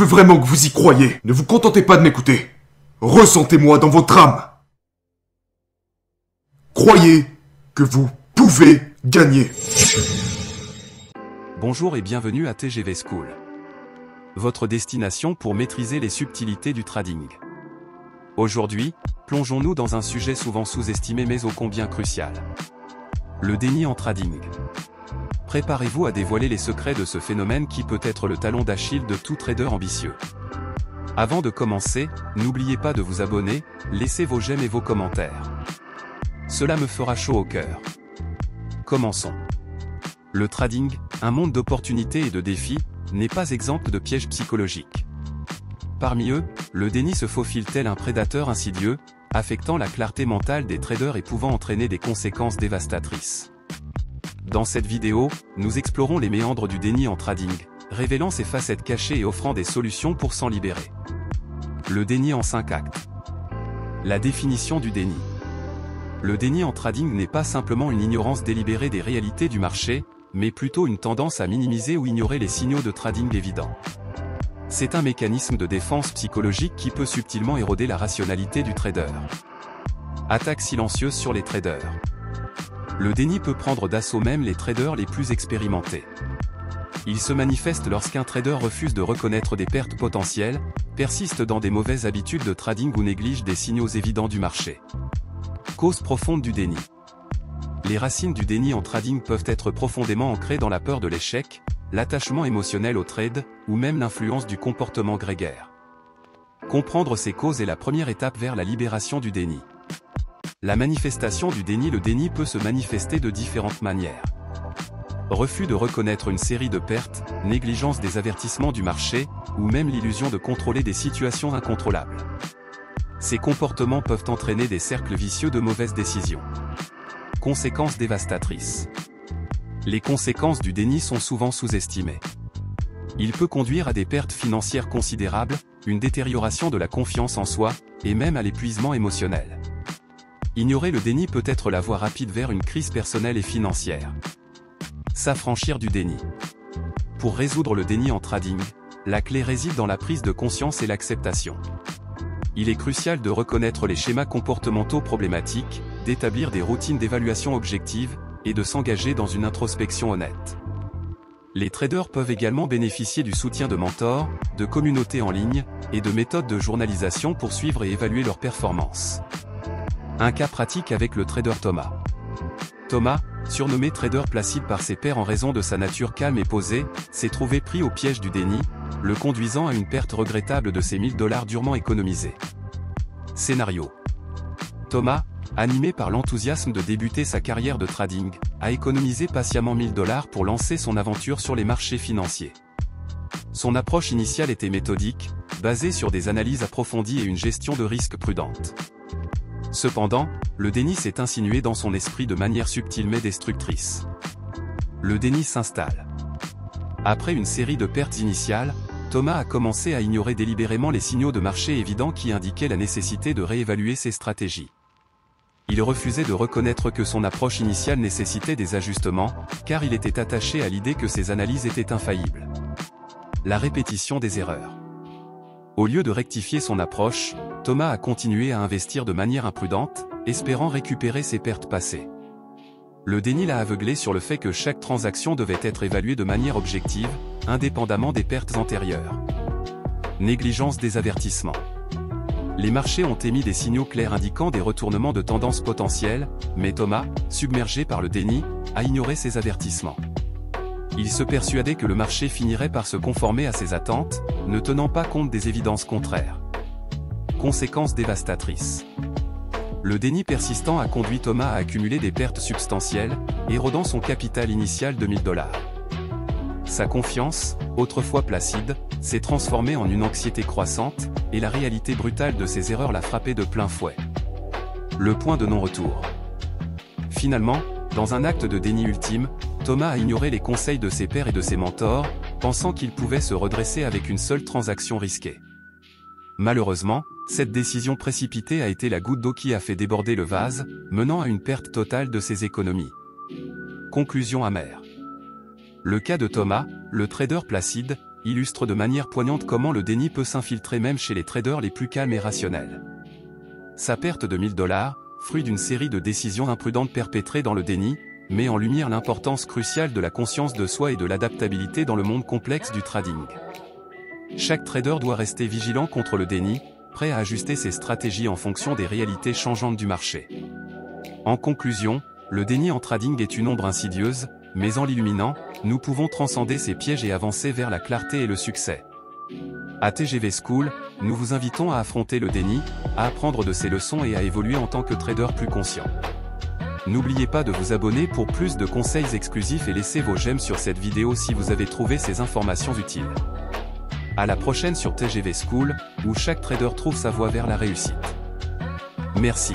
veux vraiment que vous y croyiez. Ne vous contentez pas de m'écouter. Ressentez-moi dans votre âme. Croyez que vous pouvez gagner. Bonjour et bienvenue à TGV School. Votre destination pour maîtriser les subtilités du trading. Aujourd'hui, plongeons-nous dans un sujet souvent sous-estimé mais ô combien crucial. Le déni en trading. Préparez-vous à dévoiler les secrets de ce phénomène qui peut être le talon d'Achille de tout trader ambitieux. Avant de commencer, n'oubliez pas de vous abonner, laissez vos j'aime et vos commentaires. Cela me fera chaud au cœur. Commençons. Le trading, un monde d'opportunités et de défis, n'est pas exempt de pièges psychologiques. Parmi eux, le déni se faufile tel un prédateur insidieux, affectant la clarté mentale des traders et pouvant entraîner des conséquences dévastatrices. Dans cette vidéo, nous explorons les méandres du déni en trading, révélant ses facettes cachées et offrant des solutions pour s'en libérer. Le déni en 5 actes. La définition du déni. Le déni en trading n'est pas simplement une ignorance délibérée des réalités du marché, mais plutôt une tendance à minimiser ou ignorer les signaux de trading évidents. C'est un mécanisme de défense psychologique qui peut subtilement éroder la rationalité du trader. Attaque silencieuse sur les traders. Le déni peut prendre d'assaut même les traders les plus expérimentés. Il se manifeste lorsqu'un trader refuse de reconnaître des pertes potentielles, persiste dans des mauvaises habitudes de trading ou néglige des signaux évidents du marché. Cause profonde du déni. Les racines du déni en trading peuvent être profondément ancrées dans la peur de l'échec, l'attachement émotionnel au trade, ou même l'influence du comportement grégaire. Comprendre ces causes est la première étape vers la libération du déni. La manifestation du déni. Le déni peut se manifester de différentes manières. Refus de reconnaître une série de pertes, négligence des avertissements du marché, ou même l'illusion de contrôler des situations incontrôlables. Ces comportements peuvent entraîner des cercles vicieux de mauvaises décisions. Conséquences dévastatrices. Les conséquences du déni sont souvent sous-estimées. Il peut conduire à des pertes financières considérables, une détérioration de la confiance en soi, et même à l'épuisement émotionnel. Ignorer le déni peut être la voie rapide vers une crise personnelle et financière. S'affranchir du déni. Pour résoudre le déni en trading, la clé réside dans la prise de conscience et l'acceptation. Il est crucial de reconnaître les schémas comportementaux problématiques, d'établir des routines d'évaluation objectives, et de s'engager dans une introspection honnête. Les traders peuvent également bénéficier du soutien de mentors, de communautés en ligne, et de méthodes de journalisation pour suivre et évaluer leurs performances. Un cas pratique avec le trader Thomas. Thomas, surnommé trader placide par ses pairs en raison de sa nature calme et posée, s'est trouvé pris au piège du déni, le conduisant à une perte regrettable de ses $1000 durement économisés. Scénario. Thomas, animé par l'enthousiasme de débuter sa carrière de trading, a économisé patiemment $1000 pour lancer son aventure sur les marchés financiers. Son approche initiale était méthodique, basée sur des analyses approfondies et une gestion de risque prudente. Cependant, le déni s'est insinué dans son esprit de manière subtile mais destructrice. Le déni s'installe. Après une série de pertes initiales, Thomas a commencé à ignorer délibérément les signaux de marché évidents qui indiquaient la nécessité de réévaluer ses stratégies. Il refusait de reconnaître que son approche initiale nécessitait des ajustements, car il était attaché à l'idée que ses analyses étaient infaillibles. La répétition des erreurs. Au lieu de rectifier son approche, Thomas a continué à investir de manière imprudente, espérant récupérer ses pertes passées. Le déni l'a aveuglé sur le fait que chaque transaction devait être évaluée de manière objective, indépendamment des pertes antérieures. Négligence des avertissements. Les marchés ont émis des signaux clairs indiquant des retournements de tendance potentiels, mais Thomas, submergé par le déni, a ignoré ces avertissements. Il se persuadait que le marché finirait par se conformer à ses attentes, ne tenant pas compte des évidences contraires. Conséquences dévastatrices. Le déni persistant a conduit Thomas à accumuler des pertes substantielles, érodant son capital initial de $1000. Sa confiance, autrefois placide, s'est transformée en une anxiété croissante, et la réalité brutale de ses erreurs l'a frappé de plein fouet. Le point de non-retour. Finalement, dans un acte de déni ultime, Thomas a ignoré les conseils de ses pairs et de ses mentors, pensant qu'il pouvait se redresser avec une seule transaction risquée. Malheureusement, cette décision précipitée a été la goutte d'eau qui a fait déborder le vase, menant à une perte totale de ses économies. Conclusion amère. Le cas de Thomas, le trader placide, illustre de manière poignante comment le déni peut s'infiltrer même chez les traders les plus calmes et rationnels. Sa perte de $1000, fruit d'une série de décisions imprudentes perpétrées dans le déni, met en lumière l'importance cruciale de la conscience de soi et de l'adaptabilité dans le monde complexe du trading. Chaque trader doit rester vigilant contre le déni, prêt à ajuster ses stratégies en fonction des réalités changeantes du marché. En conclusion, le déni en trading est une ombre insidieuse, mais en l'illuminant, nous pouvons transcender ces pièges et avancer vers la clarté et le succès. À TGV School, nous vous invitons à affronter le déni, à apprendre de ses leçons et à évoluer en tant que trader plus conscient. N'oubliez pas de vous abonner pour plus de conseils exclusifs et laissez vos j'aime sur cette vidéo si vous avez trouvé ces informations utiles. À la prochaine sur TGV School, où chaque trader trouve sa voie vers la réussite. Merci.